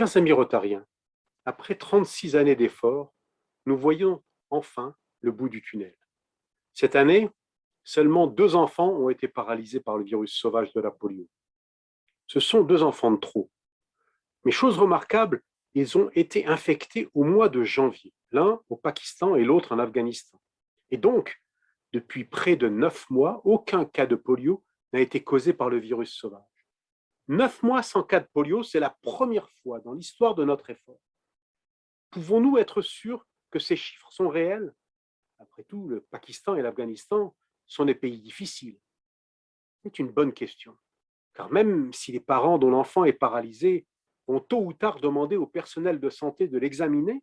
Chers amis rotariens, après 36 années d'efforts, nous voyons enfin le bout du tunnel. Cette année, seulement 2 enfants ont été paralysés par le virus sauvage de la polio. Ce sont 2 enfants de trop. Mais chose remarquable, ils ont été infectés au mois de janvier, l'un au Pakistan et l'autre en Afghanistan. Et donc, depuis près de 9 mois, aucun cas de polio n'a été causé par le virus sauvage. 9 mois sans cas de polio, c'est la première fois dans l'histoire de notre effort. Pouvons-nous être sûrs que ces chiffres sont réels? Après tout, le Pakistan et l'Afghanistan sont des pays difficiles. C'est une bonne question, car même si les parents dont l'enfant est paralysé vont tôt ou tard demander au personnel de santé de l'examiner,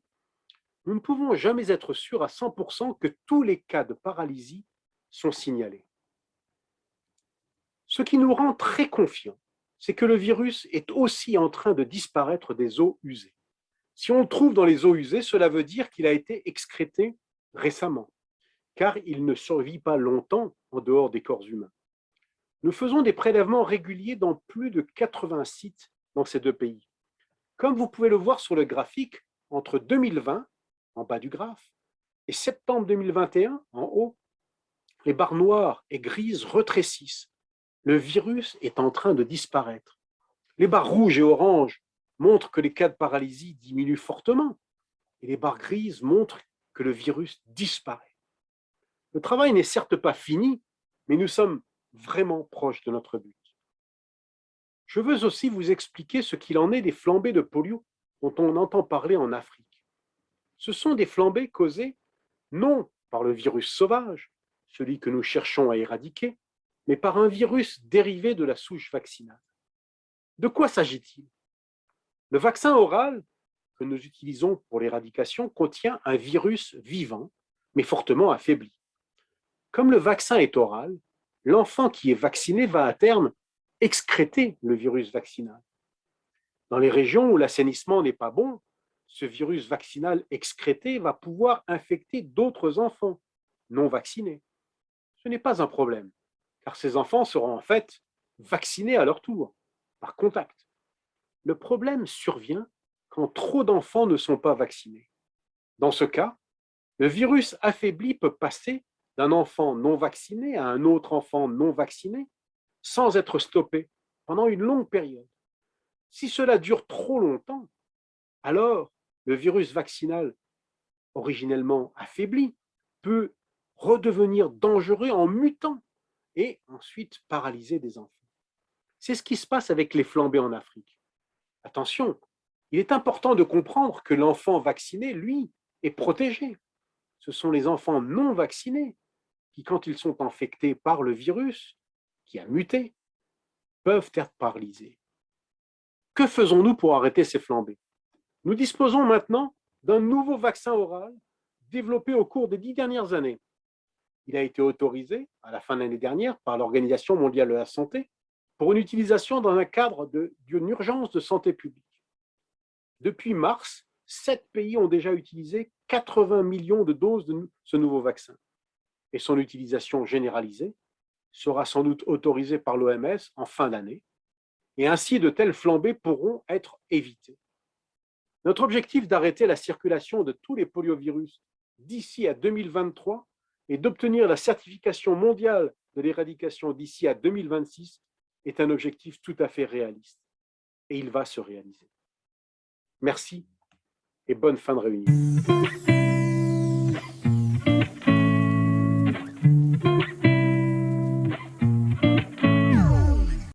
nous ne pouvons jamais être sûrs à 100% que tous les cas de paralysie sont signalés. Ce qui nous rend très confiants, c'est que le virus est aussi en train de disparaître des eaux usées. Si on le trouve dans les eaux usées, cela veut dire qu'il a été excrété récemment, car il ne survit pas longtemps en dehors des corps humains. Nous faisons des prélèvements réguliers dans plus de 80 sites dans ces 2 pays. Comme vous pouvez le voir sur le graphique, entre 2020, en bas du graphe, et septembre 2021, en haut, les barres noires et grises rétrécissent. Le virus est en train de disparaître. Les barres rouges et oranges montrent que les cas de paralysie diminuent fortement, et les barres grises montrent que le virus disparaît. Le travail n'est certes pas fini, mais nous sommes vraiment proches de notre but. Je veux aussi vous expliquer ce qu'il en est des flambées de polio dont on entend parler en Afrique. Ce sont des flambées causées non par le virus sauvage, celui que nous cherchons à éradiquer, mais par un virus dérivé de la souche vaccinale. De quoi s'agit-il? Le vaccin oral que nous utilisons pour l'éradication contient un virus vivant, mais fortement affaibli. Comme le vaccin est oral, l'enfant qui est vacciné va à terme excréter le virus vaccinal. Dans les régions où l'assainissement n'est pas bon, ce virus vaccinal excrété va pouvoir infecter d'autres enfants non vaccinés. Ce n'est pas un problème, car ces enfants seront en fait vaccinés à leur tour, par contact. Le problème survient quand trop d'enfants ne sont pas vaccinés. Dans ce cas, le virus affaibli peut passer d'un enfant non vacciné à un autre enfant non vacciné sans être stoppé pendant une longue période. Si cela dure trop longtemps, alors le virus vaccinal originellement affaibli peut redevenir dangereux en mutant et ensuite paralyser des enfants. C'est ce qui se passe avec les flambées en Afrique. Attention, il est important de comprendre que l'enfant vacciné, lui, est protégé. Ce sont les enfants non vaccinés qui, quand ils sont infectés par le virus qui a muté, peuvent être paralysés. Que faisons-nous pour arrêter ces flambées? Nous disposons maintenant d'un nouveau vaccin oral développé au cours des 10 dernières années. Il a été autorisé à la fin de l'année dernière par l'Organisation mondiale de la santé pour une utilisation dans un cadre d'une urgence de santé publique. Depuis mars, 7 pays ont déjà utilisé 80 millions de doses de ce nouveau vaccin. Et son utilisation généralisée sera sans doute autorisée par l'OMS en fin d'année. Et ainsi, de telles flambées pourront être évitées. Notre objectif d'arrêter la circulation de tous les poliovirus d'ici à 2023 et d'obtenir la certification mondiale de l'éradication d'ici à 2026 est un objectif tout à fait réaliste. Et il va se réaliser. Merci et bonne fin de réunion.